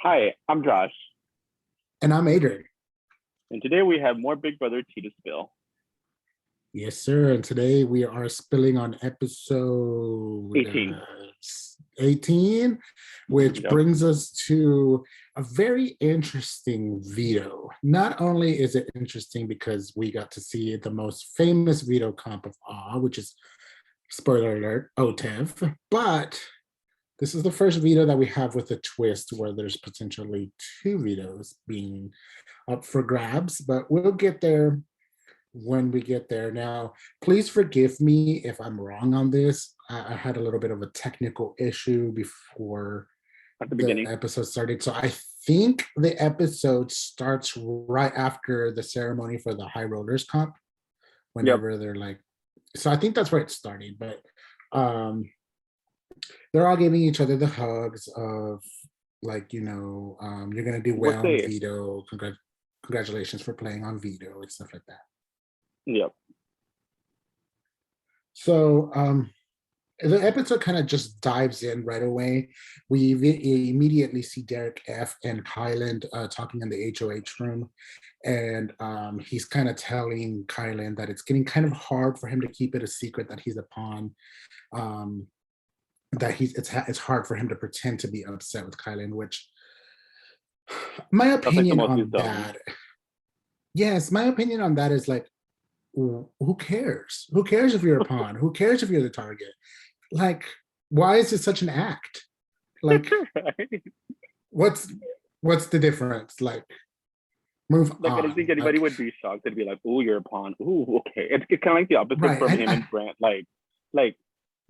Hi, I'm Josh, And I'm Adrian. and today we have more Big Brother tea to spill. Yes, sir. And today we are spilling on episode 18. 18, which Yep. brings us to a very interesting veto. Not only is it interesting because we got to see the most famous veto comp of all, which is, spoiler alert, OTEV, but this is the first veto that we have with a twist where there's potentially two vetoes being up for grabs, but we'll get there when we get there. Now, please forgive me if I'm wrong on this. I had a little bit of a technical issue before At the the beginning. episode started. So I think the episode starts right after the ceremony for the high rollers comp, Yep. whenever they're like, so I think that's where it started. But they're all giving each other the hugs of like, you're gonna do What well on say? veto. Congratulations for playing on veto and stuff like that. Yep. So the episode kind of just dives in right away. We immediately see Derek F and Kyland talking in the HOH room, and he's kind of telling Kyland that it's getting kind of hard for him to keep it a secret that he's a pawn. That it's hard for him to pretend to be upset with Kyland, which my That's like the opinion most he's on done. that, yes, my opinion on that is like, who cares? Who cares if you're a pawn? Who cares if you're the target? Like, why is it such an act? Like, Right? what's the difference? Like, move Like, I don't think on. anybody Like, would be shocked. They'd be like, "Oh, you're a pawn. Ooh, okay." It's kind of like the opposite right. from And him and Brent. Like,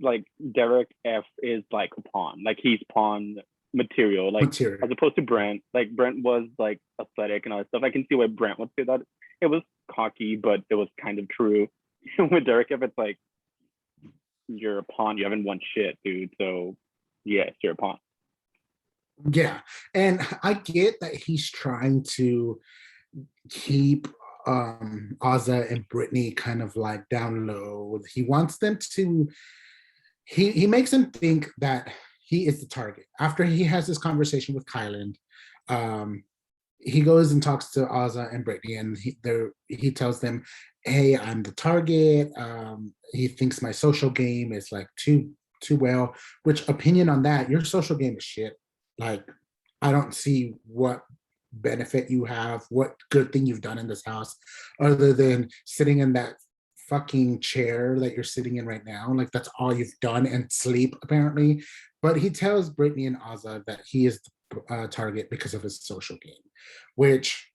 like Derek F is like a pawn. Like he's pawn material. Like as material. opposed to Brent. Like Brent was like athletic and all that stuff. I can see why Brent would say that. It was cocky, but it was kind of true. With Derek F, it's like you're a pawn. You haven't won shit, dude. So yes, you're a pawn. Yeah. And I get that he's trying to keep Ozza and Brittany kind of like down low. He wants them to, he makes them think that he is the target. After he has this conversation with Kyland, um, he goes and talks to Ozza and Brittany, and he tells them, "Hey, I'm the target." He thinks my social game is like too well. Which opinion on that? Your social game is shit. Like, I don't see what benefit you have, what good thing you've done in this house, other than sitting in that fucking chair that you're sitting in right now. Like, that's all you've done and sleep apparently. But he tells Brittany and Ozza that he is the target because of his social game, which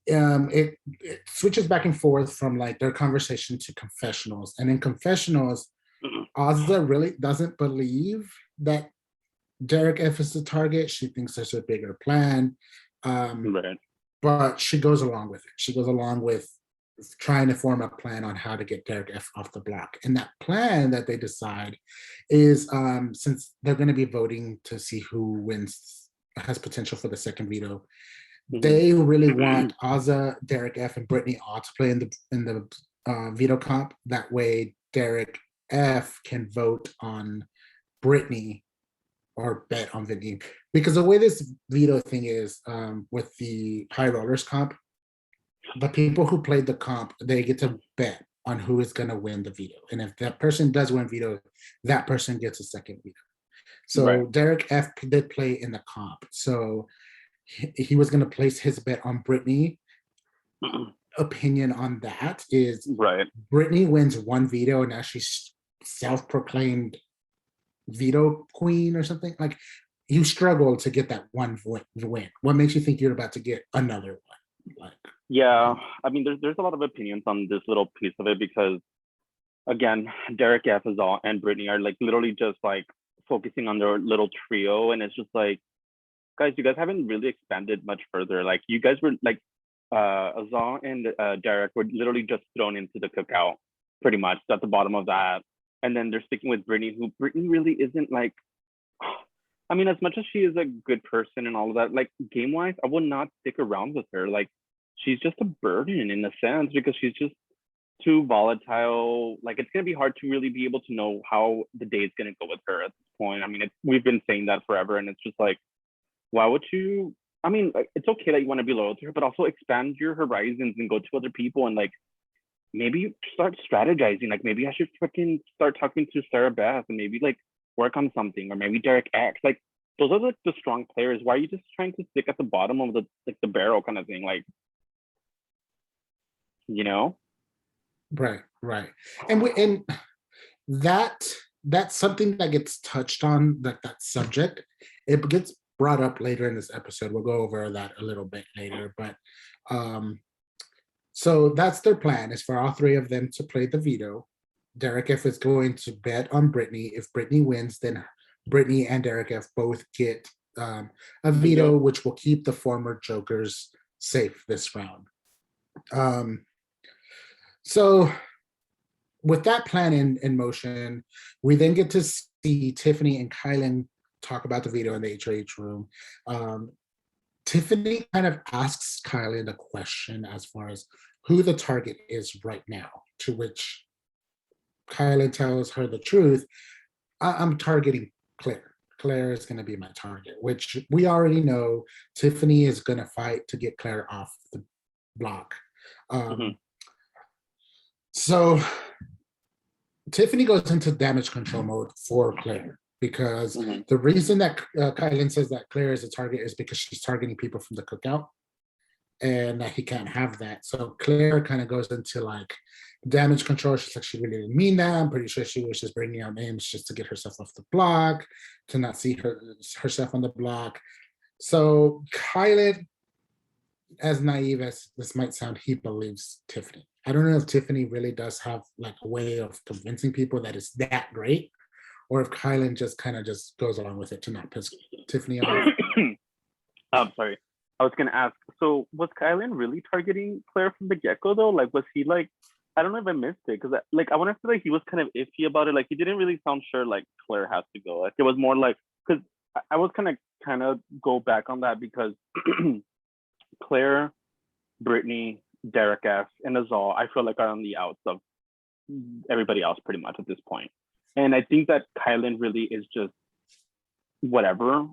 it switches back and forth from like their conversation to confessionals. And in confessionals, Ozza really doesn't believe that Derek F is the target. She thinks there's a bigger plan. Right. But she goes along with it. She goes along with trying to form a plan on how to get Derek F off the block. And that plan that they decide is, since they're going to be voting to see who wins, has potential for the second veto, they really want Ozza, Derek F, and Brittany all to play in the veto comp. That way, Derek F can vote on Brittany or bet on Brittany. Because the way this veto thing is, with the high rollers comp, the people who played the comp, they get to bet on who is going to win the veto. And if that person does win veto, that person gets a second veto. Right. So Derek F did play in the comp. So he was going to place his bet on Brittany. Opinion on that is Right. Brittany wins one veto, and now she's self-proclaimed veto queen or something. Like, you struggle to get that one win. What makes you think you're about to get another one? Like, Yeah. I mean, there's a lot of opinions on this little piece of it because again, Derek F is all and Brittany are like literally just like focusing on their little trio, and it's just like, guys, you guys haven't really expanded much further. Like you guys were like Azal and Derek were literally just thrown into the cookout, pretty much at the bottom of that. And then they're sticking with Brittany, who Brittany really isn't like. I mean, as much as she is a good person and all of that, like game wise, I would not stick around with her. Like, she's just a burden in a sense because she's just too volatile. Like, it's gonna be hard to really be able to know how the day is gonna go with her at this point. I mean, we've been saying that forever, and it's just like, why would you? I mean, like, it's okay that you want to be loyal to her, but also expand your horizons and go to other people and like maybe start strategizing. Like maybe I should freaking start talking to Sarah Beth and maybe like work on something, or maybe Derek X. Like those are the strong players. Why are you just trying to stick at the bottom of the barrel kind of thing? Like, you know? Right, right. And that that's something that gets touched on, that subject. It gets brought up later in this episode. We'll go over that a little bit later, but um so that's their plan, is for all three of them to play the veto. Derek F is going to bet on Brittany. If Brittany wins, then Brittany and Derek F both get a veto, which will keep the former Jokers safe this round. Um, so with that plan in motion, we then get to see Tiffany and Kylan talk about the veto in the HOH room. Tiffany kind of asks Kylan a question as far as who the target is right now, to which Kylan tells her the truth. I'm targeting Claire. Claire is going to be my target, which we already know Tiffany is going to fight to get Claire off the block. So Tiffany goes into damage control mode for Claire, because the reason that Kylan says that Claire is a target is because she's targeting people from the cookout, and that he can't have that. So Claire kind of goes into like damage control. She's like, she really didn't mean that. I'm pretty sure she was just bringing out names just to get herself off the block, to not see herself on the block. So Kylan, as naive as this might sound, he believes Tiffany. I don't know if Tiffany really does have like a way of convincing people that it's that great, or if Kylan just kind of just goes along with it to not piss Tiffany off. I'm sorry. I was gonna ask. So was Kylan really targeting Claire from the get-go though? Like, was he like? I don't know if I missed it, because like I want to feel like he was kind of iffy about it. Like he didn't really sound sure like Claire has to go. Like it was more like, because I was kind of go back on that, because Claire, Brittany, Derek F, and Azal, I feel like are on the outs of everybody else pretty much at this point. And I think that Kylan really is just whatever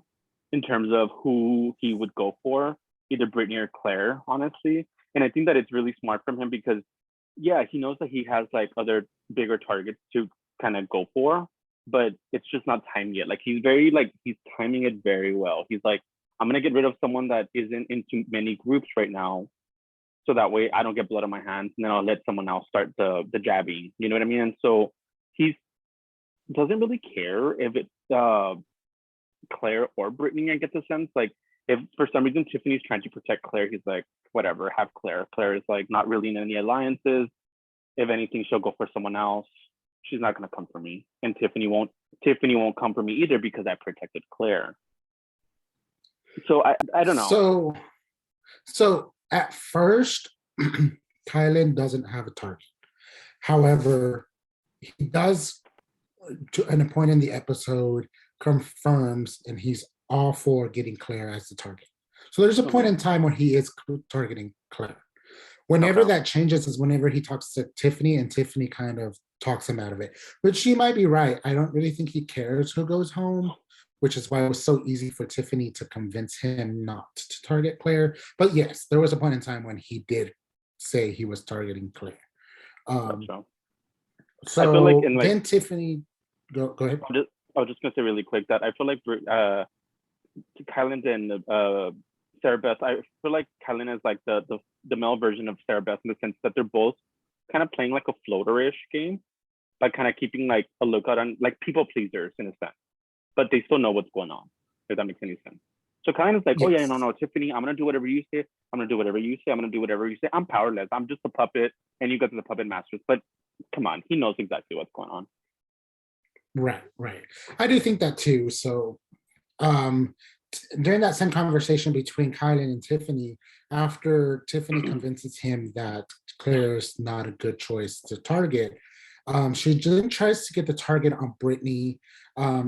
in terms of who he would go for, either Brittany or Claire, honestly. And I think that it's really smart from him, because yeah, he knows that he has like other bigger targets to kind of go for, but it's just not time yet. Like he's timing it very well. He's like, I'm gonna get rid of someone that isn't into many groups right now, so that way I don't get blood on my hands, and then I'll let someone else start the jabbing. You know what I mean? And so he doesn't really care if it's Claire or Brittany. I get the sense like if for some reason Tiffany's trying to protect Claire, he's like, whatever, have Claire. Claire is like not really in any alliances. If anything, she'll go for someone else. She's not gonna come for me, and Tiffany won't come for me either, because I protected Claire. So I don't know. So at first, Kylan doesn't have a target. However, he does, to an point in the episode, confirms, and he's all for getting Claire as the target. So there's a point in time when he is targeting Claire. Whenever that changes is whenever he talks to Tiffany, and Tiffany kind of talks him out of it. But she might be right. I don't really think he cares who goes home, which is why it was so easy for Tiffany to convince him not to target Claire. But yes, there was a point in time when he did say he was targeting Claire. So I feel like then Tiffany, go ahead. I was just gonna say really quick that I feel like Kylan and Sarah Beth, I feel like Kylan is like the male version of Sarah Beth, in the sense that they're both kind of playing like a floater-ish game, like kind of keeping like a lookout on, like people pleasers in a sense, but they still know what's going on, if that makes any sense. So Kylan is like, yes. Oh yeah, no, Tiffany, I'm gonna do whatever you say. I'm gonna do whatever you say. I'm gonna do whatever you say. I'm powerless. I'm just a puppet, and you guys are the puppet masters. But come on, he knows exactly what's going on. Right. I do think that too. So during that same conversation between Kylan and Tiffany, after Tiffany convinces him that Claire's not a good choice to target, she then tries to get the target on Brittany,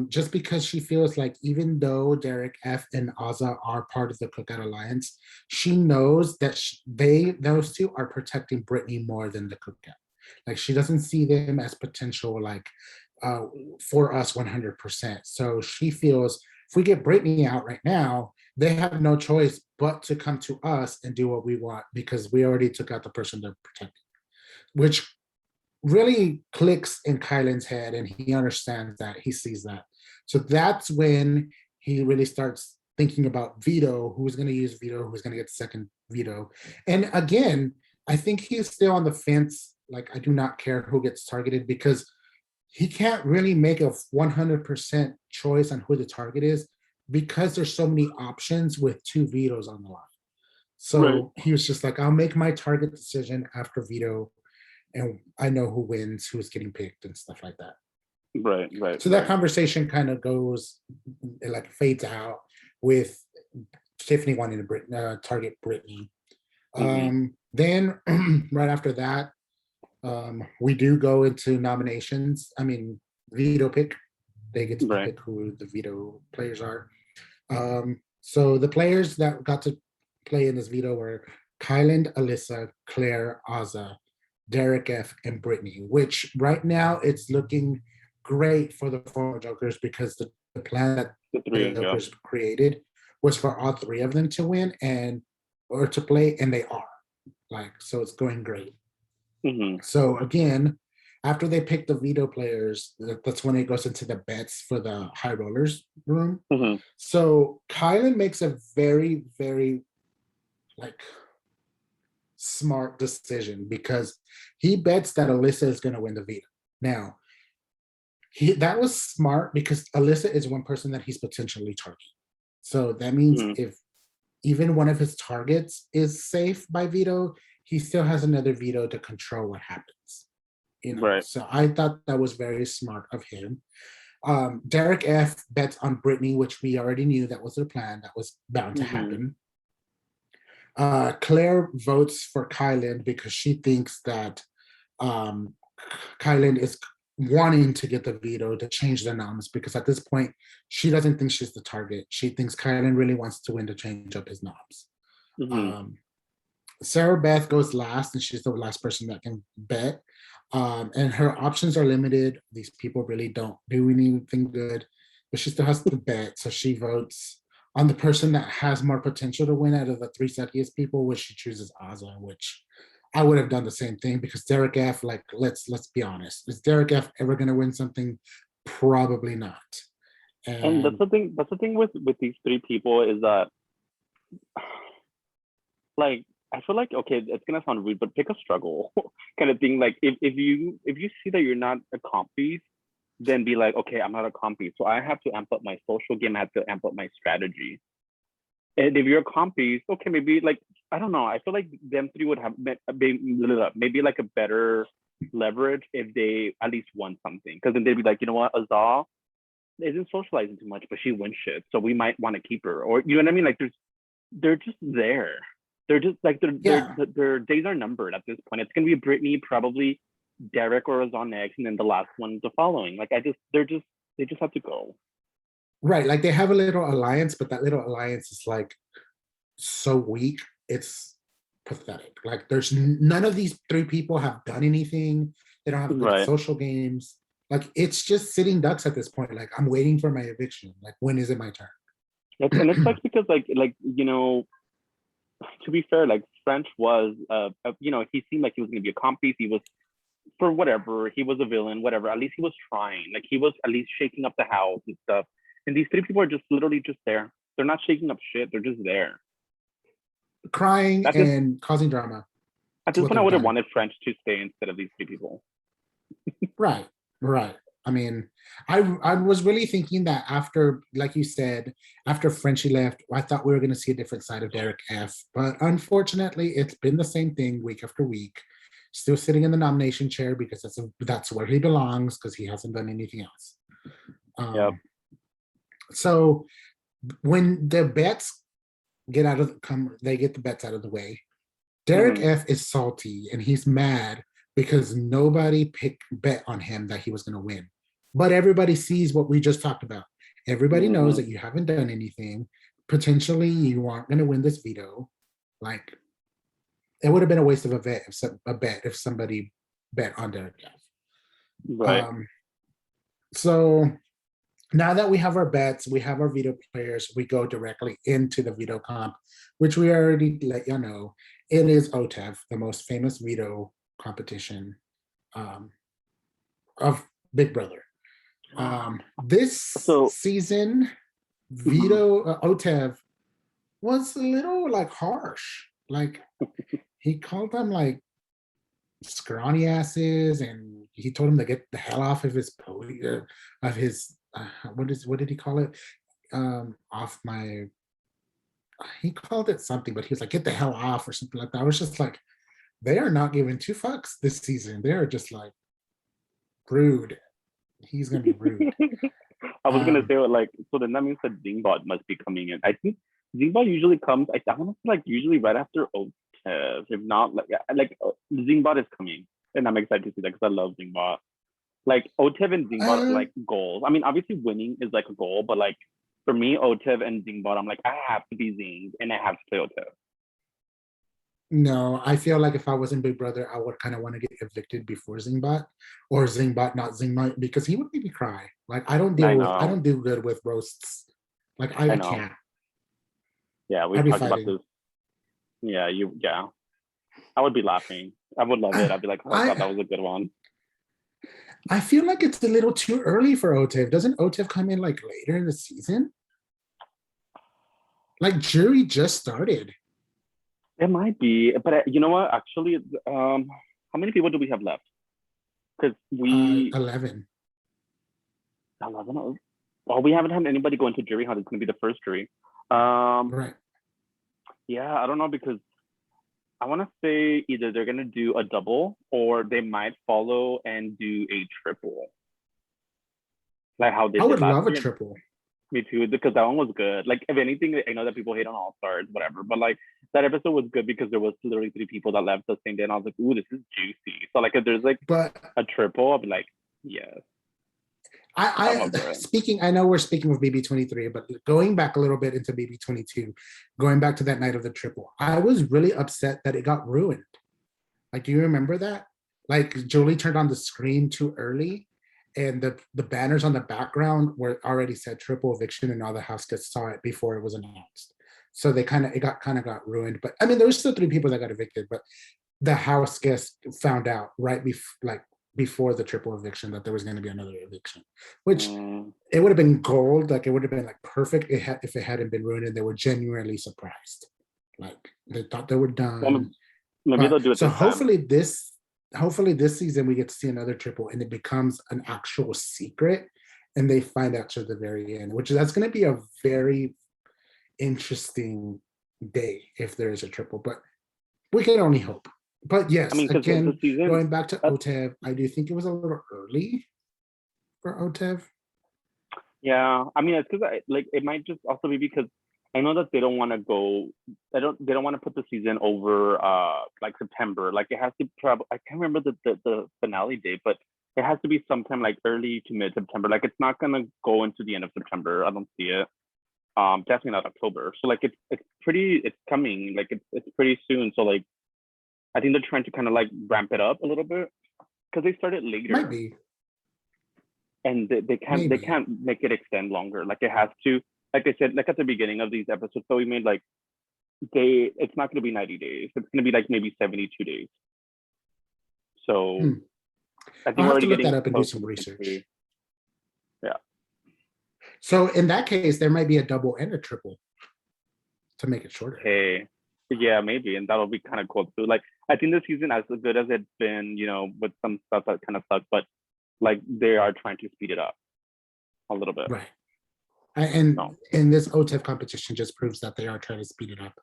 just because she feels like even though Derek F and Azah are part of the Cookout Alliance, she knows that those two are protecting Brittany more than the Cookout. Like she doesn't see them as potential like for us 100%. So she feels if we get Brittany out right now, they have no choice but to come to us and do what we want because we already took out the person they're protecting, which really clicks in Kylan's head and he understands that, he sees that. So that's when he really starts thinking about veto, who's going to use veto, who's going to get second veto. And again, I think he's still on the fence. Like, I do not care who gets targeted because he can't really make a 100% choice on who the target is because there's so many options with two vetoes on the line. Right. So he was just like, I'll make my target decision after veto, and I know who wins, who's getting picked, and stuff like that. Right. Right. So that Right. conversation kind of goes, it like fades out with Tiffany wanting to target Brittany. Hmm. Then right after that, we do go into nominations. I mean, veto pick. They get to Right. pick who the veto players are. So the players that got to play in this veto were Kyland, Alyssa, Claire, Azah, Derek F, and Brittany, which right now it's looking great for the former Jokers because the plan that The the three. Yeah. Jokers created was for all three of them to win and or to play, and they are. Like, so it's going great. Hmm. So again, after they pick the veto players, that's when it goes into the bets for the high rollers room. Hmm. So Kylan makes a very, very like smart decision because he bets that Alyssa is going to win the veto. Now, that was smart because Alyssa is one person that he's potentially targeting. So that means Hmm. if even one of his targets is safe by veto, he still has another veto to control what happens. Right. So I thought that was very smart of him. Derek F bets on Brittany, which we already knew that was their plan, that was bound to Hmm. happen. Claire votes for Kylan because she thinks that um, Kylan is wanting to get the veto to change the noms because at this point she doesn't think she's the target. She thinks Kylan really wants to win to change up his noms. Hmm. Um, Sarah Beth goes last, and she's the last person that can bet. And her options are limited. These people really don't do anything good, but she still has to bet. So she votes on the person that has more potential to win out of the three luckiest people, which she chooses Azah, which I would have done the same thing because Derek F, like, let's be honest. Is Derek F ever gonna win something? Probably not. And that's And the thing. That's the thing with these three people is that, like, I feel like, okay, it's gonna sound rude, but pick a struggle kind of thing. Like, if you see that you're not a comp piece, then be like, okay, I'm not a comp piece, so I have to amp up my social game. I have to amp up my strategy. And if you're a comp piece, okay, maybe like, I don't know. I feel like them three would have maybe like a better leverage if they at least won something. Because then they'd be like, you know what, Azal isn't socializing too much, but she wins shit, so we might want to keep her. Or you know what I mean? Like, they're just there. They're just like yeah, their days are numbered at this point. It's gonna be Brittany, probably Derek or Azal next, and then the last one the following. Like, they just have to go. right. Like they have a little alliance, but that little alliance is like so weak. It's pathetic. Like there's none of these three people have done anything. They don't have good Right. social games. Like it's just sitting ducks at this point. Like I'm waiting for my eviction. Like when is it my And it turn? sucks because like to be fair, like French was he seemed like he was gonna be a comp piece. He was, for whatever, he was a villain, whatever. At least he was trying. Like he was at least shaking up the house and stuff. And these three people are just literally just there. They're not shaking up shit. They're just there. Crying At this and causing drama. at That's this what point, I they've would have done. wanted French to stay instead of these three people. Right. Right. I mean, I was really thinking that after, like you said, after Frenchie left, I thought we were going to see a different side of Derek F. But unfortunately, it's been the same thing week after week. Still sitting in the nomination chair because that's where he belongs because he hasn't done anything else. Yep. So when the bets get out of they get the bets out of the way. Derek Mm-hmm. F is salty and he's mad because nobody bet on him that he was going to win. But everybody sees what we just talked about. Everybody knows Mm-hmm. that you haven't done anything. Potentially, you aren't going to win this veto. Like it would have been a waste of a bet if somebody bet on Derek F. Right. Um, so now that we have our bets, we have our veto players, we go directly into the veto comp, which we already let you know. It is OTEV, the most famous veto competition um, of Big Brother. This So season, mhm. veto OTEV was a little like harsh. Like he called them like scrawny asses, and he told him to get the hell off of his of his what did he call it? Off my he called it something, but he was like, get the hell off or something like that. I was just like, they are not giving two fucks this season. They're just like rude. He's gonna be rude. I was gonna Um, say like, so then that means that Zingbot must be coming in. I think Zingbot usually comes. I want to say like usually right after Otev, if not like Zingbot is coming, and I'm excited to see that because I love Zingbot. Like Otev and Zingbot are um, like goals. I mean, obviously winning is like a goal, but like for me, Otev and Zingbot, I'm like I have to be Zing and I have to play Otev. no, I feel like if I was in Big Brother, I would kind of want to get evicted before Zingbot, or Zingbot, not Zingbot, because he would make me cry. Like I I don't do good with roasts. Like I I know. can't. Yeah, we've I'd be talked about fighting. this. Yeah. I would be laughing. I would love it. I I'd be like, oh god, I that was a good one. I feel like it's a little too early for OTIV. Doesn't OTIV come in like later in the season? Like jury just started. It might be, but you know what? Actually, how many people do we have left? Because we 11. 11. Well, we haven't had anybody go into jury hunt. It's going to be the first jury. Um, Right. yeah, I don't know because I want to say either they're going to do a double or they might follow and do a triple, like how they I did would last love a year. triple. Me too, because that one was good. Like, if anything, I know that people hate on All Stars, whatever, but like that episode was good because there was literally three people that left the same day, and I was like, "Ooh, this is juicy." So like, if there's like But a triple, I'll be like, "Yes, I'm I over it." speaking, I know we're speaking of BB23, but going back a little bit into BB22, going back to that night of the triple, I was really upset that it got ruined. Like, do you remember that? Like Jolie turned on the screen too early, and the banners on the background were already said triple eviction, and all the house guests saw it before it was announced. So they kind of got ruined. But I mean, there was still three people that got evicted, but the house guests found out right before the triple eviction that there was going to be another eviction, which Mm, it would have been gold. Like it would have been like perfect if it hadn't been ruined and they were genuinely surprised. Like they thought they were well, done. maybe But they'll do it so this time. hopefully this season we get to see another triple and it becomes an actual secret and they find out to the very end, which that's going to be a very interesting day if there is a triple, but we can only hope. But I yes, mean, because the again, season, going back to that's OTEV, I do think it was a little early for OTEV. yeah. I mean, it's because like it might just also be because I know that they don't want to go. They don't want to put the season over like September. Like it has to probably. I can't remember the finale date, but it has to be sometime like early to mid September. Like it's not gonna go into the end of September. I don't see it. Definitely not October. So like it's coming. Like it's pretty soon. So like I think they're trying to kind of like ramp it up a little bit because they started Might later be, and they maybe. can't make it extend longer. Like it has to, like I said, like at the beginning of these episodes that we made, like it's not going to be 90 days. It's going to be like maybe 72 days. So Hmm. I I'll think we're have to already look that getting up and do close to some the century. research. Yeah. So in that case, there might be a double and a triple to make it shorter. Hey. Yeah, maybe, and that'll be kind of cool too. Like I think the season, as good as it's been, with some stuff that kind of sucks, but like they are trying to speed it up a little bit. Right. And So in this OTEV competition just proves that they are trying to speed it up.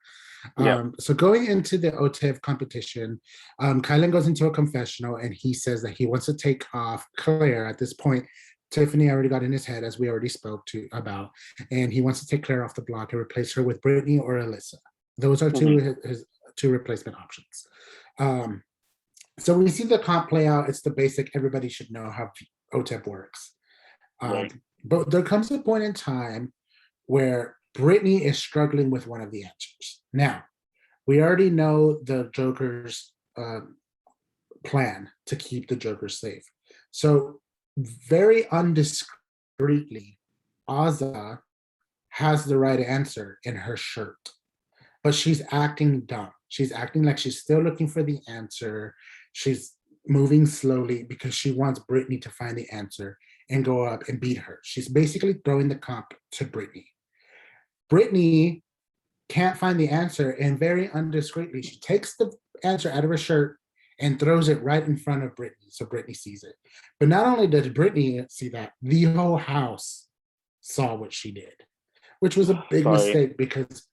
yeah. So going into the OTEV competition, Kylan goes into a confessional and he says that he wants to take off Claire at this point. Tiffany already got in his head, as we already spoke to about, and he wants to take Claire off the block and replace her with Brittany or Alyssa. Those are Hmm. his two replacement options. Um, so we see the comp play out. It's the basic, everybody should know how OTEP works. Um, Right. but there comes a point in time where Brittany is struggling with one of the answers. Now, we already know the Joker's plan to keep the Joker safe. So, very undiscreetly, Azza has the right answer in her shirt, but she's acting dumb. She's acting like she's still looking for the answer. She's moving slowly because she wants Brittany to find the answer and go up and beat her. She's basically throwing the comp to Brittany. Brittany can't find the answer, and very undiscreetly, she takes the answer out of her shirt and throws it right in front of Brittany, so Brittany sees it. But not only did Brittany see that, the whole house saw what she did, which was a big Sorry. mistake because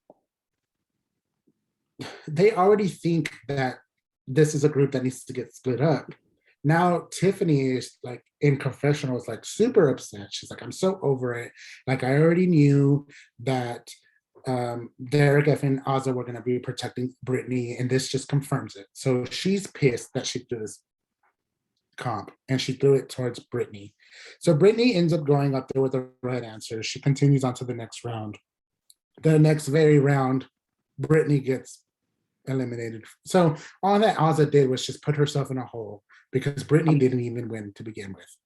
they already think that this is a group that needs to get split up. Now Tiffany is like in confessional, is like super upset. She's like, I'm so over it. Like I already knew that Derek F and Azza were gonna be protecting Brittany, and this just confirms it. So she's pissed that she threw this comp and she threw it towards Brittany. So Brittany ends up going up there with the right answer. She continues on to the next round. The next very round, Brittany gets eliminated. So all that Azza did was just put herself in a hole because Brittany didn't even win to begin with.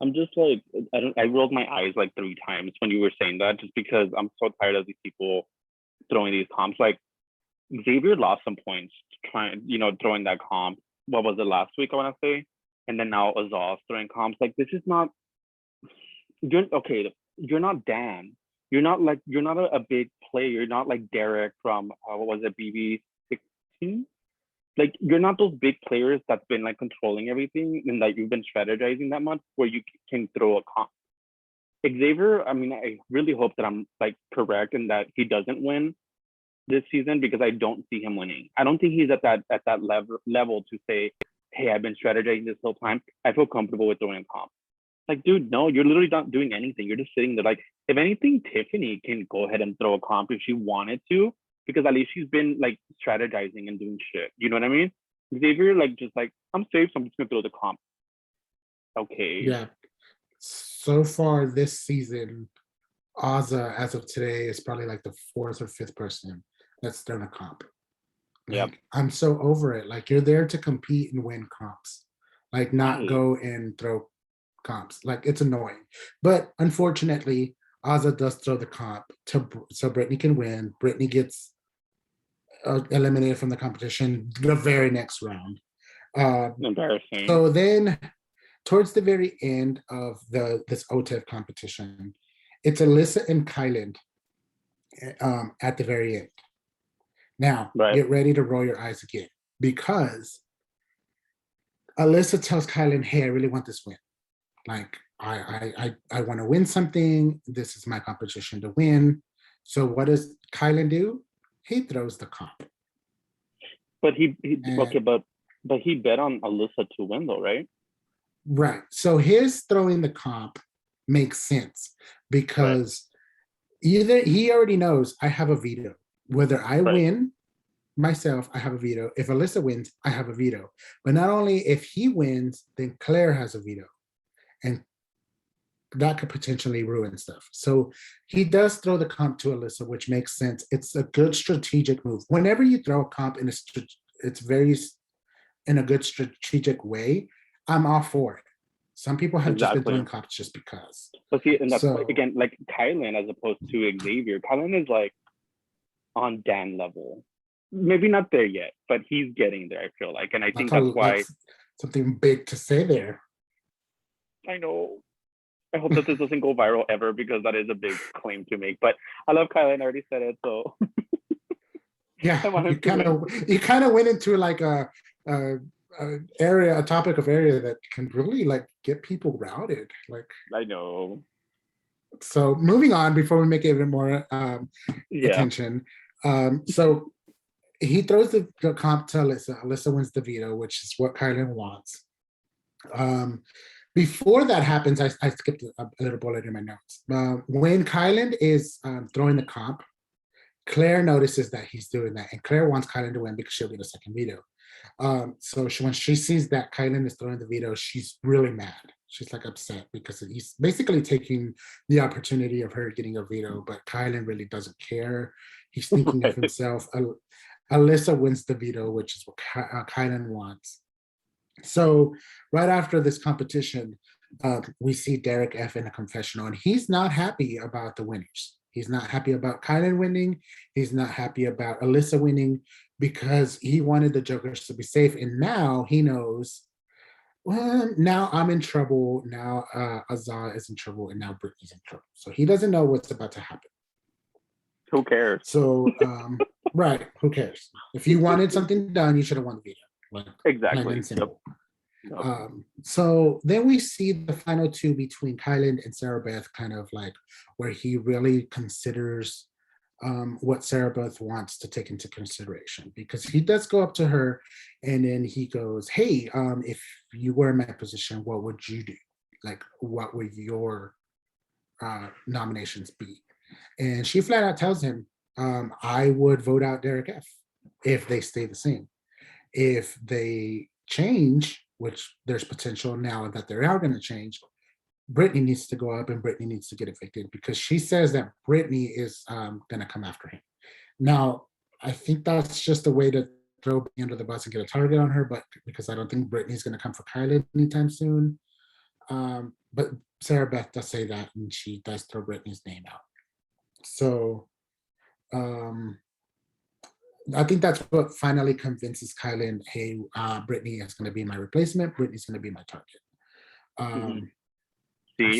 I'm just like, I rolled my eyes like 3 times when you were saying that, just because I'm so tired of these people throwing these comps. Like Xavier lost some points trying, throwing that comp. What was it, last week, I want to say? And then now Azal's throwing comps. Like, this is not, you're not Dan. You're not a big player. You're not like Derek from, what was it, BB16? Like, you're not those big players that's been like controlling everything and like you've been strategizing that much where you can throw a comp. Xavier, I mean, I really hope that I'm like correct and that he doesn't win this season, because I don't see him winning. I don't think he's at that level to say, hey, I've been strategizing this whole time. I feel comfortable with throwing a comp. Like, dude, no, you're literally not doing anything. You're just sitting there. Like, if anything, Tiffany can go ahead and throw a comp if she wanted to, because at least she's been like strategizing and doing shit. You know what I mean? Xavier, like, just like, I'm safe, so I'm just gonna throw the comp. Okay. Yeah. So far this season, Azza, as of today, is probably like the 4th or 5th person that's thrown a comp. Yep. Like, I'm so over it. Like, you're there to compete and win comps, like not Right. go and throw comps. Like, it's annoying. But unfortunately, Azza does throw the comp so Brittany can win. Brittany gets eliminated from the competition the very next round. Embarrassing. So then, towards the very end of this OTEV competition, it's Alyssa and Kyland at the very end. Now, Right. get ready to roll your eyes again, because Alyssa tells Kyland, hey, I really want this win. Like, I want to win something. This is my competition to win. So what does Kyland do? He throws the comp. But but he bet on Alyssa to win though, right? Right. So his throwing the comp makes sense because either he already knows I have a veto. Whether I win myself, I have a veto. If Alyssa wins, I have a veto. But not only if he wins, then Claire has a veto. And that could potentially ruin stuff. So he does throw the comp to Alyssa, which makes sense. It's a good strategic move. Whenever you throw a comp it's very in a good strategic way, I'm all for it. Some people have just been throwing comps just because. But see, and that's again, like Kyland as opposed to Xavier. Kyland is like on Dan level. Maybe not there yet, but he's getting there, I feel like. And I think that's why. That's something big to say there. I know. I hope that this doesn't go viral ever, because that is a big claim to make. But I love Kyland. I already said it, so. Yeah, you kind of went into like a topic of area that can really like get people routed. Like, I know. So moving on before we make it even more attention. So he throws the comp to Alyssa. Alyssa wins the veto, which is what Kyland wants. Before that happens, I skipped a little bullet in my notes. When Kyland is throwing the comp, Claire notices that he's doing that, and Claire wants Kyland to win because she'll get a second veto. So when she sees that Kyland is throwing the veto, she's really mad. She's like upset because he's basically taking the opportunity of her getting a veto, but Kyland really doesn't care. He's thinking of himself. Alyssa wins the veto, which is what Kyland wants. So right after this competition, we see Derek F in a confessional, and he's not happy about the winners. He's not happy about Kylan winning. He's not happy about Alyssa winning because he wanted the Jokers to be safe. And now he knows, well, now I'm in trouble. Now Azar is in trouble, and now Brittany's in trouble. So he doesn't know what's about to happen. Who cares? So, right, who cares? If you wanted something done, you should have won the veto. Like, Exactly. and simple. Yep. So then we see the final two between Kylan and Sarah Beth, kind of like where he really considers what Sarah Beth wants to take into consideration, because he does go up to her and then he goes, hey, if you were in my position, what would you do? Like, what would your nominations be? And she flat out tells him, I would vote out Derek F if they stay the same. If they change, which there's potential now that they are going to change, Brittany needs to go up and Brittany needs to get evicted because she says that Brittany is going to come after him. Now, I think that's just a way to throw me under the bus and get a target on her, but because I don't think Brittany's going to come for Kyla anytime soon. But Sarah Beth does say that, and she does throw Brittany's name out. So I think that's what finally convinces Kylan, hey, Brittany is going to be my replacement. Brittany's going to be my target.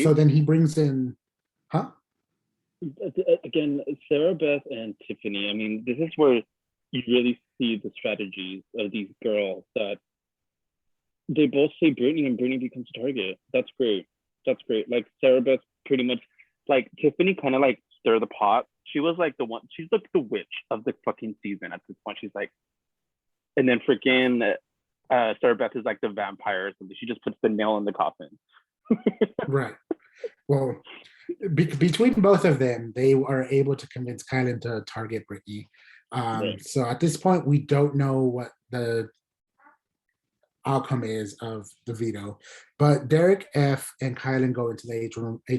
So then he brings in, huh? Again, Sarah Beth and Tiffany. I mean, this is where you really see the strategies of these girls, that they both say Brittany and Brittany becomes target. That's great. That's great. Like Sarah Beth pretty much, like Tiffany kind of like stir the pot. She was like the one, she's like the witch of the fucking season at this point. She's like, and then freaking Sarah Beth is like the vampire or something. She just puts the nail in the coffin. Right. Well, between both of them, they are able to convince Kylan to target Brittany. Right. So at this point, we don't know what the outcome is of the veto, but Derek F and Kylan go into the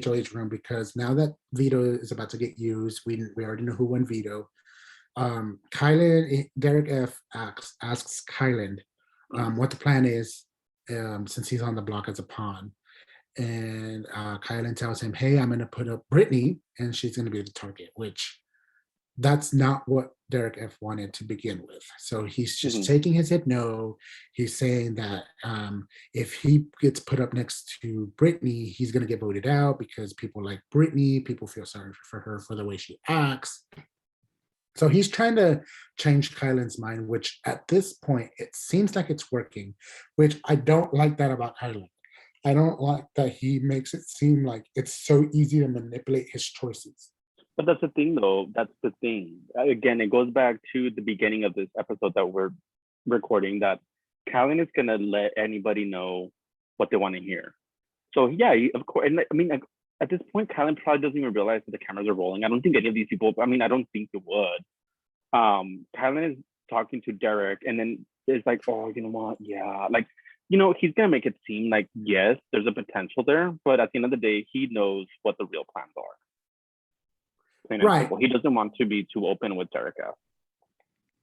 HOH room because now that veto is about to get used, we already know who won veto. Derek F asks Kylan what the plan is, since he's on the block as a pawn. And Kylan tells him, hey, I'm going to put up Brittany and she's going to be the target, which that's not what Derek F wanted to begin with. So he's just taking his hit no. He's saying that if he gets put up next to Brittany, he's going to get voted out because people like Brittany, people feel sorry for her for the way she acts. So he's trying to change Kylan's mind, which at this point, it seems like it's working, which I don't like that about Kylan. I don't like that he makes it seem like it's so easy to manipulate his choices. But that's the thing, though. That's the thing. Again, it goes back to the beginning of this episode that we're recording, that Kylan is going to let anybody know what they want to hear. So, yeah, of course. And I mean, at this point, Kylan probably doesn't even realize that the cameras are rolling. I don't think any of these people, I mean, I don't think it would. Kylan is talking to Derek, and then it's like, oh, you know what? Yeah. Like, you know, he's going to make it seem like, yes, there's a potential there. But at the end of the day, he knows what the real plans are. Right. He doesn't want to be too open with Derek F.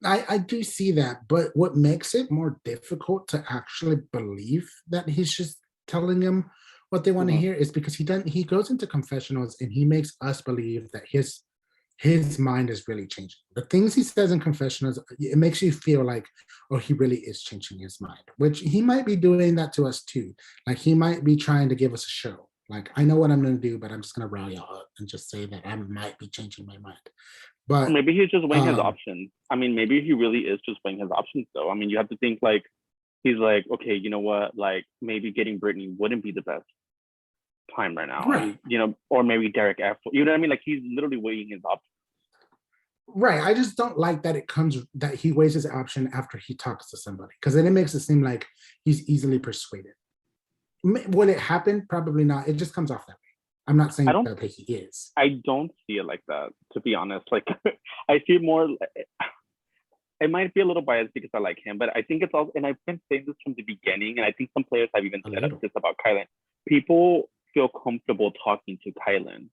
I do see that, but what makes it more difficult to actually believe that he's just telling them what they want to hear is because he goes into confessionals and he makes us believe that his mind is really changing. The things he says in confessionals, it makes you feel like, oh, he really is changing his mind, which he might be doing that to us too. Like he might be trying to give us a show. Like, I know what I'm going to do, but I'm just going to rile y'all up and just say that I might be changing my mind. But or maybe he's just weighing his options. I mean, maybe he really is just weighing his options, though. I mean, you have to think like, he's like, okay, you know what? Like, maybe getting Brittany wouldn't be the best time right now. Right. And, you know, or maybe Derek F. You know what I mean? Like, he's literally weighing his options. Right. I just don't like that he weighs his option after he talks to somebody, because then it makes it seem like he's easily persuaded. Will it happen? Probably not. It just comes off that way. I'm not saying that he is. I don't see it like that, to be honest. Like, I see more. It might be a little biased because I like him, but I think it's also, and I've been saying this from the beginning, and I think some players have even said this about Kylan. People feel comfortable talking to Kylan.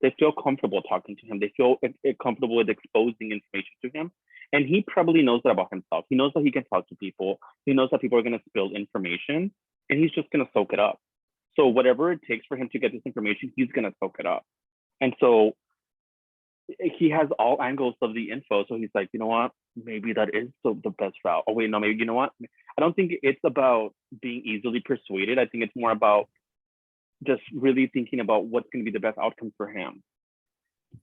They feel comfortable talking to him. They feel comfortable with exposing information to him. And he probably knows that about himself. He knows that he can talk to people. He knows that people are going to spill information, and he's just going to soak it up. So whatever it takes for him to get this information, he's gonna soak it up. And so he has all angles of the info. So he's like, you know what? Maybe that is the best route. Oh wait, no, maybe you know what? I don't think it's about being easily persuaded. I think it's more about just really thinking about what's going to be the best outcome for him.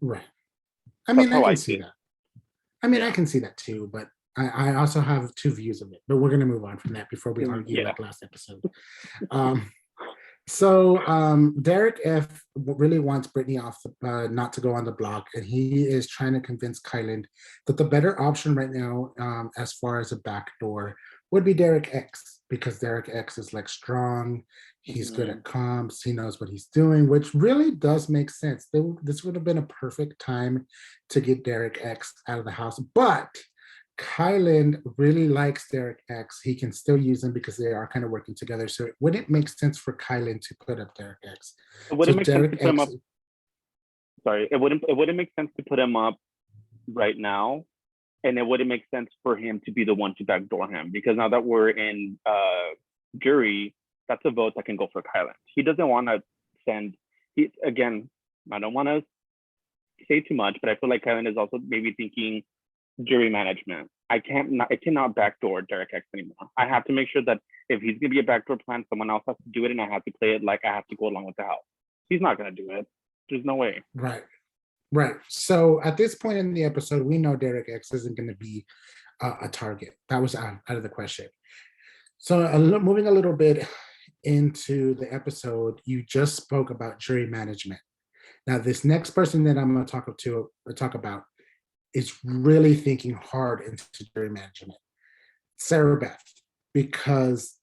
Right. I That's mean, I how I can see see it. that. I mean, I Yeah. can see that too, but I also have two views of it. But we're gonna move on from that before we argue Yeah. like last episode. Um, So Derek F really wants Brittany off not to go on the block, and he is trying to convince Kyland that the better option right now, as far as a backdoor, would be Derek X, because Derek X is like strong, he's good Mhm. at comps, he knows what he's doing, which really does make sense. This would have been a perfect time to get Derek X out of the house, but Kylan really likes Derek X. He can still use him because they are kind of working together. So it wouldn't make sense for Kylan to put up Derek X. It So wouldn't make sense to Derek put him X, up. Sorry, it wouldn't make sense to put him up right now, and it wouldn't make sense for him to be the one to backdoor him, because now that we're in jury, that's a vote that can go for Kylan. He doesn't want to send. He again, I don't want to say too much, but I feel like Kylan is also maybe thinking jury management. I cannot backdoor Derek X anymore. I have to make sure that if he's gonna be a backdoor plan, someone else has to do it, and I have to play it like I have to go along with the house. He's not gonna do it. There's no way. right, right. So at this point in the episode, we know Derek X isn't going to be a target. That was out of the question. So moving a little bit into the episode, you just spoke about jury management. Now, this next person that I'm going to talk about is really thinking hard into jury management. Sarah Beth, because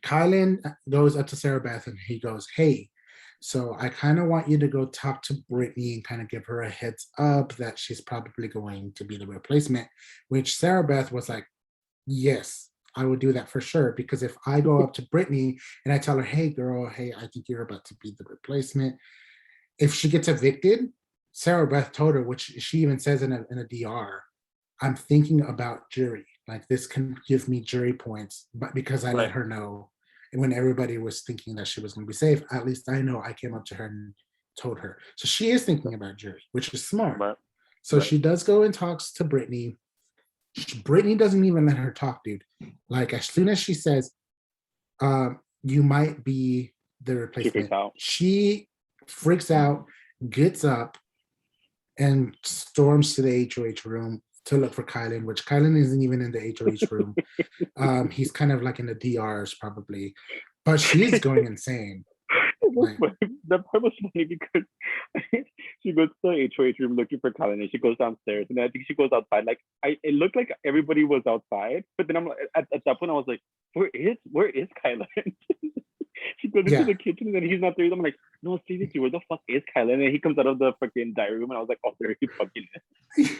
Kylan goes up to Sarah Beth and he goes, "Hey, so I kind of want you to go talk to Brittany and kind of give her a heads up that she's probably going to be the replacement," which Sarah Beth was like, "Yes, I would do that for sure. Because if I go up to Brittany and I tell her, hey, girl, hey, I think you're about to be the replacement," if she gets evicted, Sarah Beth told her, which she even says in a DR, "I'm thinking about jury. Like this can give me jury points, but because I let Right. her know, and when everybody was thinking that she was going to be safe, at least I know I came up to her and told her." So she is thinking about jury, which is smart. Right. So Right. she does go and talks to Brittany. Brittany doesn't even let her talk, dude. Like as soon as she says, "You might be the She freaks replacement," out. she freaks out, gets up, and storms to the HOH room to look for Kylan, which Kylan isn't even in the HOH room. He's kind of like in the DRs probably, but she's going insane. Like, That part was funny because she goes to the HOH room looking for Colin, and she goes downstairs, and I think she goes outside. Like it looked like everybody was outside, but then I'm like, at that point, I was like, where is Kylan? She goes into yeah, the kitchen, and then he's not there. I'm like, no, seriously, where the fuck is Kylan? And then he comes out of the fucking diary room, and I was like, oh, there he fucking is.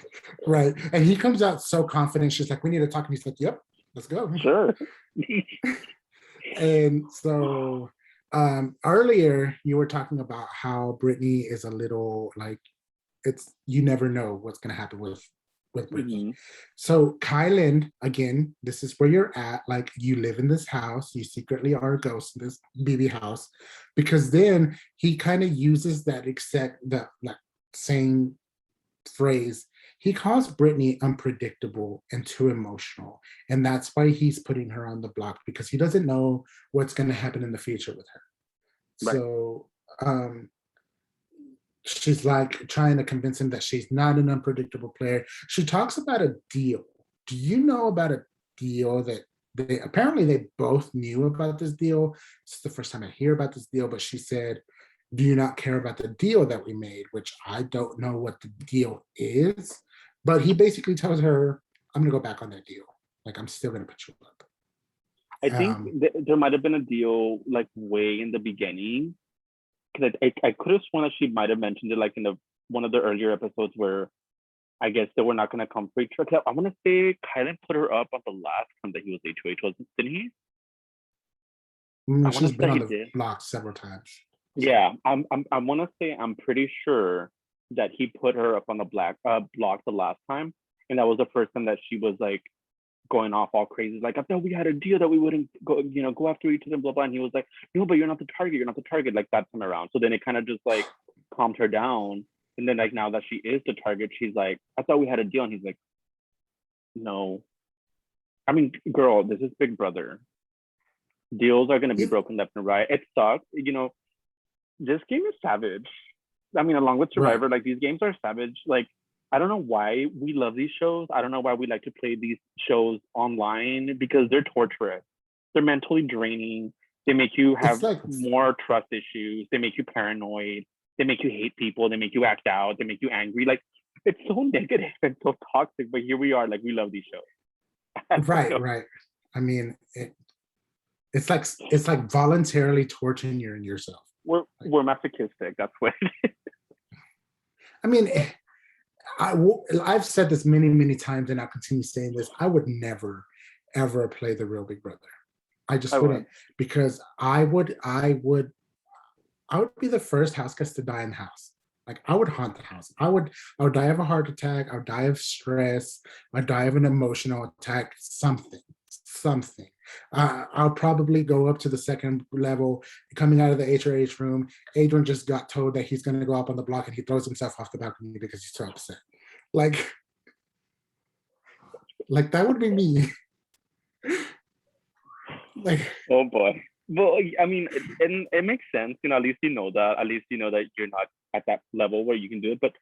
right. And he comes out so confident. She's like, "We need to talk," and he's like, "Yep, let's go." Sure. And so earlier you were talking about how Brittany is a little like, it's, you never know what's going to happen with Brittany. Hmm. So Kylan, again, this is where you're at. Like you live in this house, you secretly are a ghost in this BB house, because then he kind of uses that exact that like same phrase. He calls Brittany unpredictable and too emotional. And that's why he's putting her on the block, because he doesn't know what's going to happen in the future with her. Right. So um, she's like trying to convince him that she's not an unpredictable player. She talks about a deal. Do you know about a deal that they both knew about this deal? It's the first time I hear about this deal, but she said, "Do you not care about the deal that we made?" Which I don't know what the deal is, but he basically tells her, "I'm gonna go back on that deal. Like I'm still gonna put you up." I think Um, there might have been a deal like way in the beginning, because I could have sworn that she might have mentioned it like in one of the earlier episodes where I guess they were not going to come for each other. I want to say Kylan put her up on the last time that he was HOH, wasn't, didn't he? I want to she's say been that on he the did. block several times. So Yeah, I want to say I'm pretty sure that he put her up on the block the last time, and that was the first time that she was like going off all crazy, like, I thought we had a deal that we wouldn't go after each other, blah blah. And he was like, no, but you're not the target. You're not the target. Like that time around. So then it kind of just like calmed her down. And then like now that she is the target, she's like, I thought we had a deal. And he's like, no. I mean, girl, this is Big Brother. Deals are gonna be broken left and right. It sucks. This game is savage. I mean, along with Survivor, like these games are savage. Like, I don't know why we love these shows. I don't know why we like to play these shows online because they're torturous. They're mentally draining. They make you have more trust issues. They make you paranoid. They make you hate people. They make you act out. They make you angry. Like, it's so negative and so toxic. But here we are, like, we love these shows. Right. I mean, it's like voluntarily torturing yourself. We're masochistic. That's what it is. I mean, I've said this many times, and I'll continue saying this. I would never, ever play the real Big Brother. I just wouldn't, because I would be the first house guest to die in the house. Like, I would haunt the house. I would die of a heart attack. I would die of stress. I'd die of an emotional attack. Something. I'll probably go up to the second level. Coming out of the HRH room, Adrian just got told that he's going to go up on the block, and he throws himself off the balcony because he's so upset. Like that would be me. Like, oh boy. Well, I mean, it makes sense. At least you know that. At least you know that you're not at that level where you can do it. But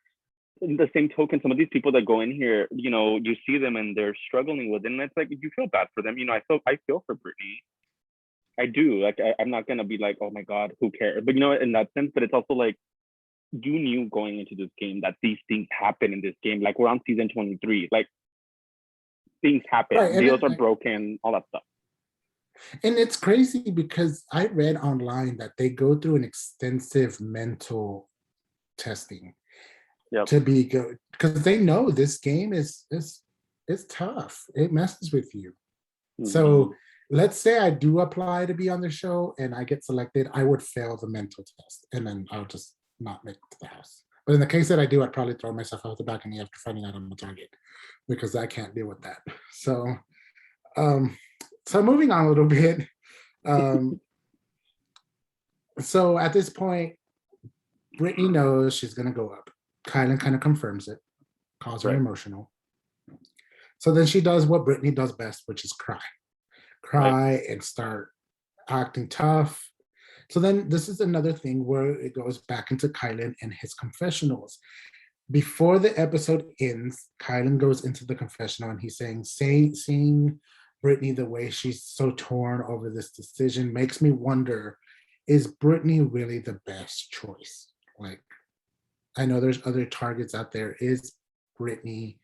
in the same token, some of these people that go in here, you see them and they're struggling with it, and it's like you feel bad for them. I feel for Brittany. I do. Like, I'm not gonna be like, oh my God, who cares? But in that sense, but it's also like, you knew going into this game that these things happen in this game. Like, we're on season 23. Like, things happen. Deals are broken, all that stuff. And it's crazy because I read online that they go through an extensive mental testing to be good, because they know this game is tough. It messes with you. Mm-hmm. So let's say I do apply to be on the show and I get selected, I would fail the mental test, and then I'll just not make it to the house. But in the case that I do, I'd probably throw myself out the balcony after finding out I'm a target, because I can't deal with that. So moving on a little bit. So at this point, Brittany knows she's gonna go up. Kyland kind of confirms it, calls her emotional. So then she does what Brittany does best, which is cry and start acting tough. So then this is another thing where it goes back into Kyland and his confessionals. Before the episode ends, Kyland goes into the confessional and he's seeing Brittany the way she's so torn over this decision makes me wonder, is Brittany really the best choice? Like, I know there's other targets out there. Is Brittany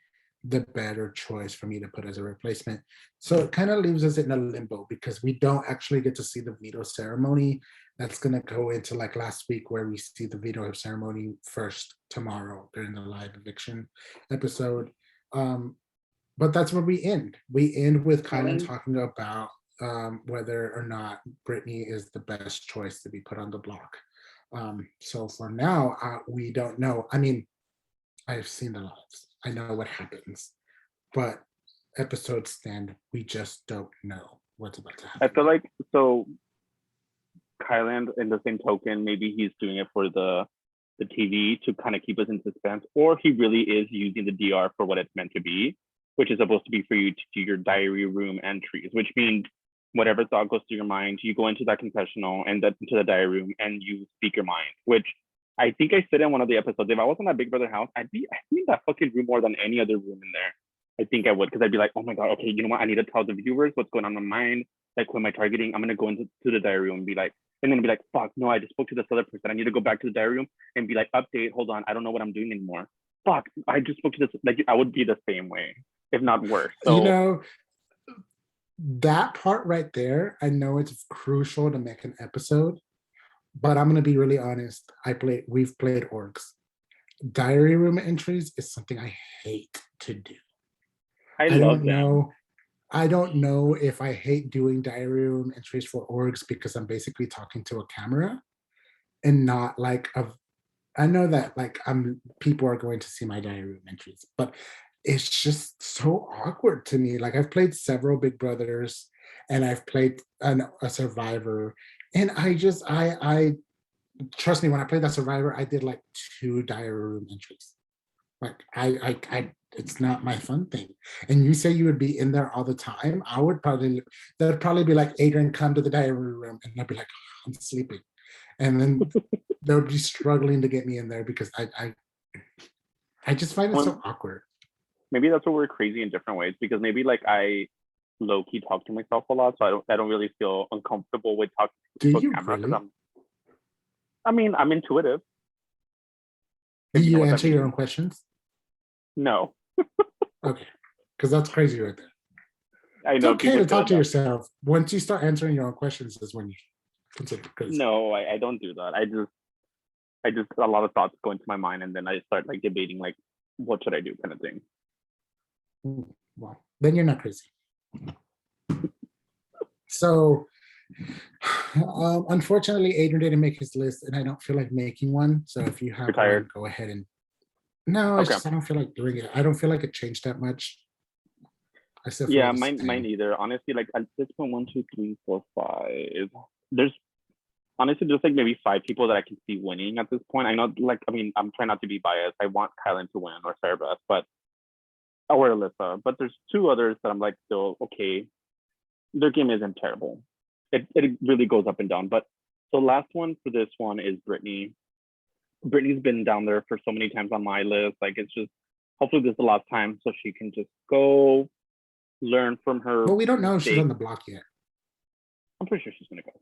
the better choice for me to put as a replacement? So it kind of leaves us in a limbo, because we don't actually get to see the veto ceremony. That's going to go into like last week, where we see the veto ceremony first tomorrow during the live eviction episode. But that's where we end. We end with Kyland talking about whether or not Brittany is the best choice to be put on the block. So for now, we don't know. I mean, I've seen the lives. I know what happens, but episodes stand. We just don't know what's about to happen. I feel like, so Kyland, in the same token, maybe he's doing it for the TV to kind of keep us in suspense, or he really is using the DR for what it's meant to be, which is supposed to be for you to do your diary room entries, which means whatever thought goes through your mind, you go into that confessional and then into the diary room and you speak your mind, which I think I said in one of the episodes, if I was in that Big Brother house, I'd be in that fucking room more than any other room in there. I think I would, because I'd be like, oh my God, okay, you know what? I need to tell the viewers what's going on in my mind. Like, who am I targeting? I'm going to go into the diary room and be like, fuck, no, I just spoke to this other person. I need to go back to the diary room and be like, update, hold on, I don't know what I'm doing anymore. Fuck, I just spoke to this. Like, I would be the same way, if not worse. So, that part right there, I know it's crucial to make an episode, but I'm gonna be really honest. We've played orgs. Diary room entries is something I hate to do. I don't know if I hate doing diary room entries for orgs because I'm basically talking to a camera and not like I know that like people are going to see my diary room entries, but it's just so awkward to me. Like I've played several Big Brothers, and I've played a Survivor, and I trust me, when I played that Survivor, I did like 2 diary room entries. Like it's not my fun thing. And you say you would be in there all the time. There'd probably be like, Adrian, come to the diary room, and I'd be like, "Oh, I'm sleeping," and then they would be struggling to get me in there because I just find it so Well, awkward. maybe that's where we're crazy in different ways because maybe like I low key talk to myself a lot, so I don't really feel uncomfortable with talking Do to a you camera because really? I'm intuitive, Do if you know you what that answer your means. own questions? No, Okay, because that's crazy right there. I It's know okay people to feel talk to that. yourself. Once you start answering your own questions, is when you consider crazy. No, I don't do that. I just a lot of thoughts go into my mind, and then I start like debating like what should I do kind of thing. Well, then you're not crazy. So, unfortunately, Adrian didn't make his list, and I don't feel like making one. So, if you have one, Retired. go ahead and. No, it's Okay. just I don't feel like doing it. I don't feel like it changed that much. I still feel Yeah, like it's the mine same. either. Honestly, like at this point, 1, 2, 3, 4, 5. There's honestly just like maybe 5 people that I can see winning at this point. I know, like, I mean, I'm trying not to be biased. I want Kylan to win or Sarah Beth, but or Alyssa. But there's 2 others that I'm like still okay. Their game isn't terrible. It really goes up and down. But the last one for this one is Brittany. Brittany's been down there for so many times on my list. Like it's just hopefully this is the last time so she can just go learn from her But we don't know if she's on mistakes. the block yet. I'm pretty sure she's gonna go.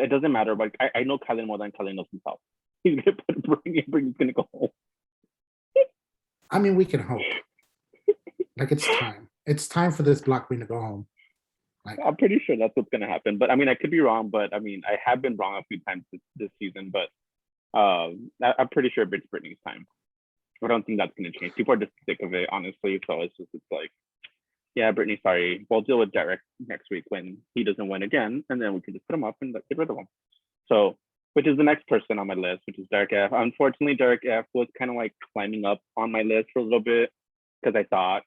It doesn't matter, but I know Kylan more than Kylan knows himself. He's gonna put Brittany's gonna go home. I mean, we can hope. Like it's time. It's time for this block queen to go home. Like I'm pretty sure that's what's gonna happen. But I mean, I could be wrong. But I mean, I have been wrong a few times this season. But I'm pretty sure it's Brittany's time. I don't think that's gonna change. People are just sick of it, honestly. So it's like, yeah, Brittany, sorry. We'll deal with Derek next week when he doesn't win again, and then we can just put him up and get rid of him. So, which is the next person on my list, which is Derek F. Unfortunately, Derek F was kind of like climbing up on my list for a little bit because I thought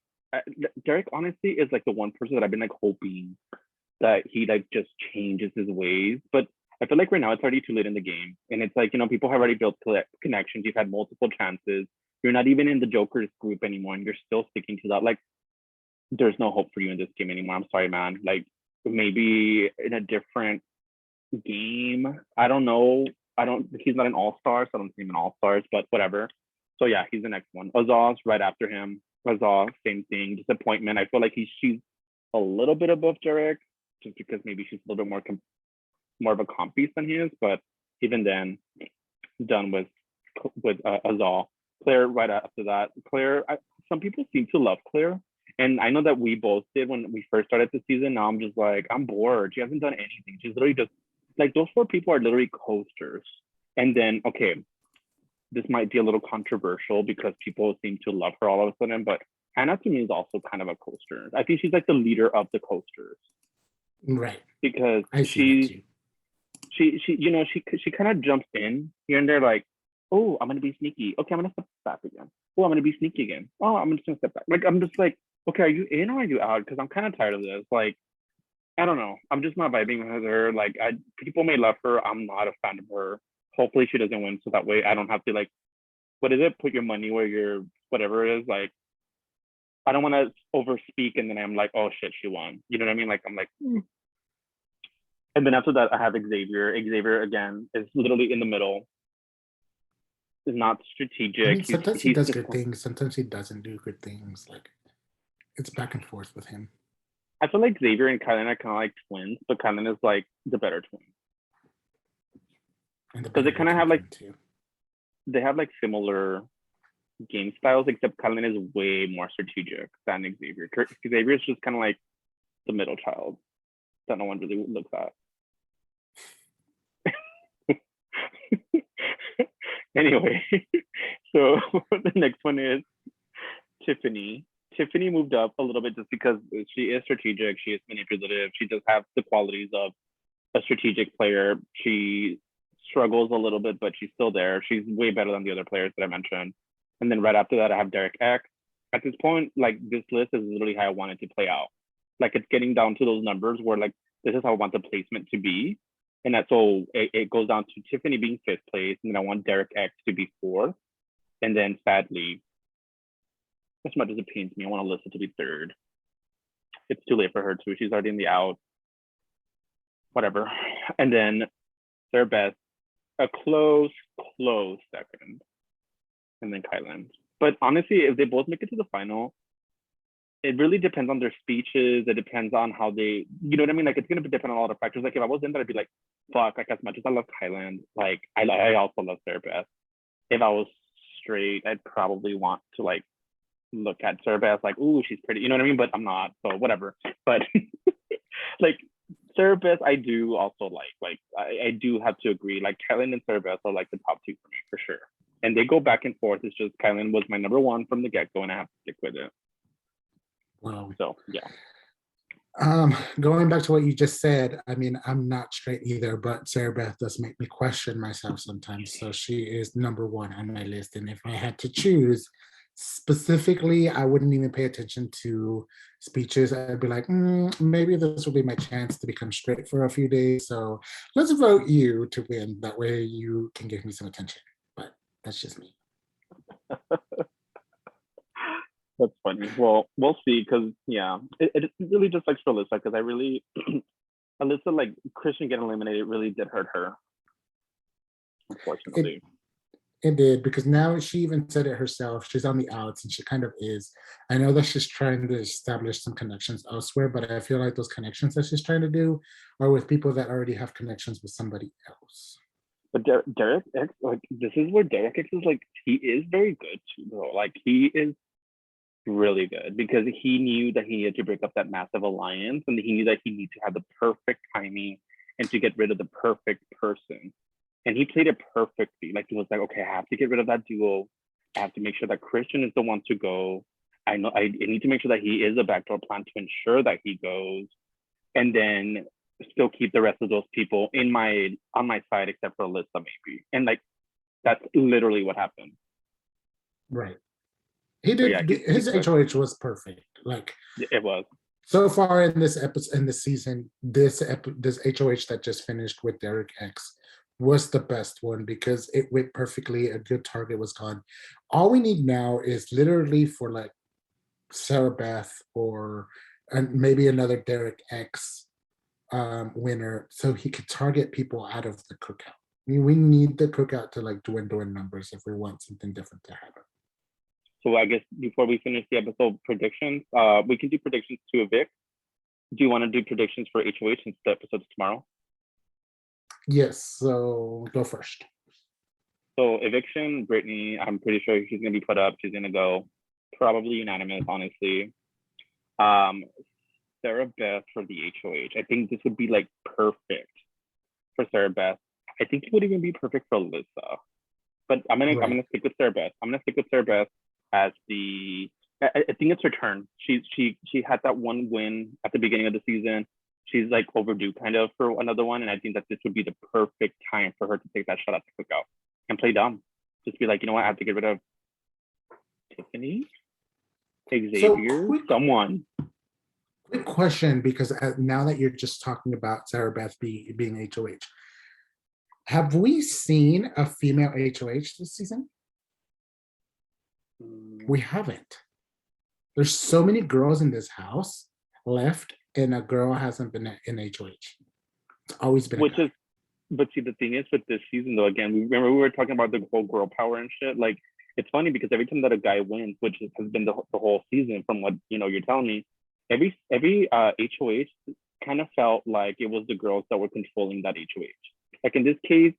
Derek honestly is like the one person that I've been like hoping that he like just changes his ways. But I feel like right now it's already too late in the game, and it's like people have already built connections. You've had multiple chances. You're not even in the Joker's group anymore, and you're still sticking to that. Like, there's no hope for you in this game anymore. I'm sorry, man. Like, maybe in a different game. I don't know. I don't. He's not an all star, so I don't see him in all stars. But whatever. So yeah, he's the next one. Azaz right after him. Azaz, same thing. Disappointment. I feel like she's a little bit above Jarek, just because maybe she's a little bit more of a comp piece than he is. But even then, done with Azal. Claire right after that. Claire. Some people seem to love Claire. And I know that we both did when we first started the season. Now I'm just like, I'm bored. She hasn't done anything. She's literally just like those 4 people are literally coasters. And then, okay, this might be a little controversial because people seem to love her all of a sudden, but Hannah to me is also kind of a coaster. I think she's like the leader of the coasters right. because I see that too. she kind of jumps in here and there like, oh, I'm gonna be sneaky. Okay, I'm gonna step back again. Oh, I'm gonna be sneaky again. Oh, I'm just gonna step back. Like I'm just like, okay, are you in or are you out? Because I'm kind of tired of this. Like, I don't know. I'm just not vibing with her. Like, people may love her. I'm not a fan of her. Hopefully, she doesn't win, so that way I don't have to like, what is it? Put your money where your whatever it is. Like, I don't want to overspeak, and then I'm like, oh shit, she won. You know what I mean? Like, I'm like, and then after that, I have Xavier. Xavier again is literally in the middle. Is not I strategic. mean, He's sometimes he he's does just. good things. Sometimes he doesn't do good things. Like it's back and forth with him. I feel like Xavier and Kylan are kind of like twins, but Kylan is like the better twin And the because better they kind of looking have like twin too. they have like similar game styles, except Kylan is way more strategic than Xavier. Xavier is just kind of like the middle child that no one really looks at. Anyway, so the next one is Tiffany. Tiffany moved up a little bit just because she is strategic, she is manipulative, she does have the qualities of a strategic player. She struggles a little bit, but she's still there. She's way better than the other players that I mentioned. And then right after that, I have Derek X. at this point, like this list is literally how I want it to play out. Like it's getting down to those numbers where like this is how I want the placement to be. And that's so it goes down to Tiffany being fifth place, and then I want Derek X to be fourth. And then sadly, as much as it pains me, I want Alyssa to be third. It's too late for her too. She's already in the out. Whatever. And then Sarah Beth, a close second. And then Kylan. But honestly, if they both make it to the final, it really depends on their speeches. It depends on how they, you know what I mean? Like it's gonna depend on a lot of factors. Like if I was in there, I'd be like, fuck, like as much as I love Kylan, like I also love Sarah Beth. If I was straight, I'd probably want to like look at Sarah Beth like, ooh, she's pretty, you know what I mean? But I'm not, so whatever. But like Sarah Beth, I do also like I do have to agree. Like Kylan and Sarah Beth are like the top two for me for sure. And they go back and forth. It's just Kylan was my number one from the get-go, and I have to stick with it. Wow. So yeah. Going back to what you just said, I mean, I'm not straight either, but Sarah Beth does make me question myself sometimes. So she is number one on my list. And if I had to choose specifically, I wouldn't even pay attention to speeches. I'd be like, maybe this will be my chance to become straight for a few days. So let's vote you to win. That way you can give me some attention. But that's just me. That's funny. Well, we'll see, because yeah, it really just like for Alyssa, because I really Alyssa, like Christian getting eliminated really did hurt her, unfortunately. It did, because now she even said it herself. She's on the outs, and she kind of is. I know that she's trying to establish some connections elsewhere, but I feel like those connections that she's trying to do are with people that already have connections with somebody else. But Derek X, like this is where Derek X is like, he is very good too, bro. Like he is really good, because he knew that he needed to break up that massive alliance, and he knew that he needed to have the perfect timing and to get rid of the perfect person. And he played it perfectly. Like he was like, okay, I have to get rid of that duo. I have to make sure that Christian is the one to go. I know I need to make sure that he is a backdoor plan to ensure that he goes, and then still keep the rest of those people on my side, except for Alyssa maybe. And like that's literally what happened. Right. He did. Yeah, his HOH was perfect. Like it was. So far in this episode, in this season, this HOH that just finished with Derek X was the best one, because it went perfectly. A good target was gone. All we need now is literally for like Sarah Beth or and maybe another Derek X winner, so he could target people out of the cookout. I mean, we need the cookout to like dwindle in numbers if we want something different to happen. So I guess before we finish the episode predictions, we can do predictions to evict. Do you want to do predictions for HOH since the episode's tomorrow? Yes, so go first. So eviction, Brittany, I'm pretty sure she's gonna be put up. She's gonna go, probably unanimous, honestly. Sarah Beth for the HOH. I think this would be like perfect for Sarah Beth. I think it would even be perfect for Alyssa. But I'm gonna stick with Sarah Beth. I'm gonna stick with Sarah Beth as the. I think it's her turn. She had that one win at the beginning of the season. She's like overdue kind of for another one, and I think that this would be the perfect time for her to take that shot at the cookout and play dumb. Just be like, you know what, I have to get rid of Tiffany, Xavier, someone. Quick question, because now that you're just talking about Sarah Beth being HOH, have we seen a female HOH this season? We haven't. There's so many girls in this house left, and a girl hasn't been in HOH. It's always been but see, the thing is with this season though, again, we were talking about the whole girl power and shit. Like it's funny because every time that a guy wins, which has been the whole season from what you're telling me, every HOH kind of felt like it was the girls that were controlling that HOH. Like in this case,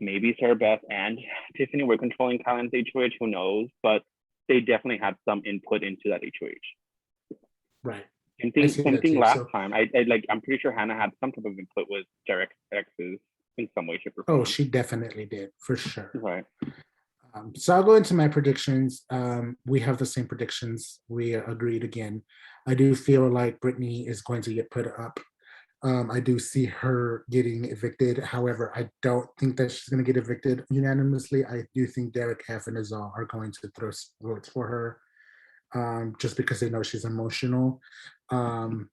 maybe Sarah Beth and Tiffany were controlling Kylan's HOH, who knows? But they definitely had some input into that HOH. Right. Same thing last time. I'm pretty sure Hannah had some type of input with Derek X's in some way, shape, or form. Oh, she definitely did, for sure. Right. So I'll go into my predictions. We have the same predictions. We agreed again. I do feel like Brittany is going to get put up. I do see her getting evicted. However, I don't think that she's going to get evicted unanimously. I do think Derek F and Azal are going to throw votes for her, just because they know she's emotional. Um,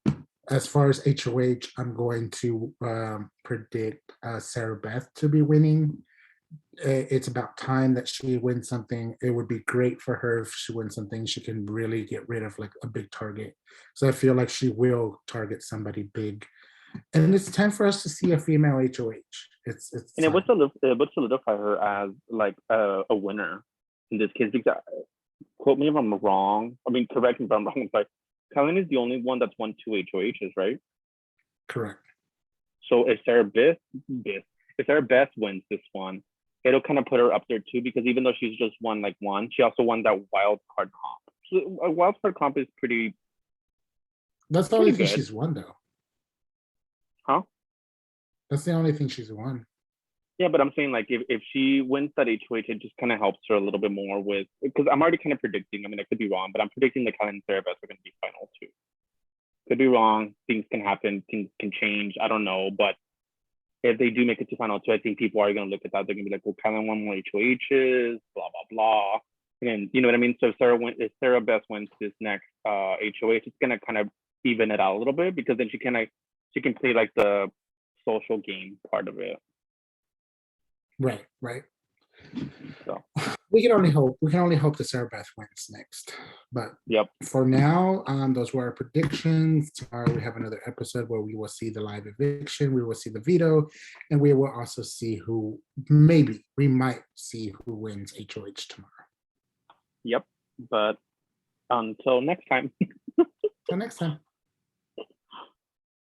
as far as HOH, I'm going to predict Sarah Beth to be winning. It's about time that she wins something. It would be great for her if she wins something. She can really get rid of like a big target. So I feel like she will target somebody big. And it's time for us to see a female HOH. It's And time. it would solidify her as like a winner in this case because quote me if I'm wrong. I mean, correct me if I'm wrong. But Kellen is the only one that's won 2 HOHs, right? Correct. So if Sarah Beth wins this one, it'll kind of put her up there too because even though she's just won like one, she also won that wild card comp. So a wild card comp is pretty That's the only thing good, she's won, though. huh? That's the only thing she's won. Yeah, but I'm saying like if she wins that HOH, it just kind of helps her a little bit more with because I'm already kind of predicting. I mean, I could be wrong, but I'm predicting that Kellen and Sarah Beth are going to be final two. Could be wrong. Things can happen. Things can change. I don't know, but if they do make it to final two, I think people are going to look at that. They're going to be like, well, Kellen won more HOHs, blah, blah, blah. And you know what I mean? So if Sarah Beth wins this next HOH, it's going to kind of even it out a little bit because then she can play like the social game part of it. Right, right. So We can only hope. We can only hope that Sarah Beth wins next. But yep. for now, those were our predictions. Tomorrow we have another episode where we will see the live eviction, we will see the veto, and we will also see who we might see who wins HOH tomorrow. Yep. But until next time. Till next time.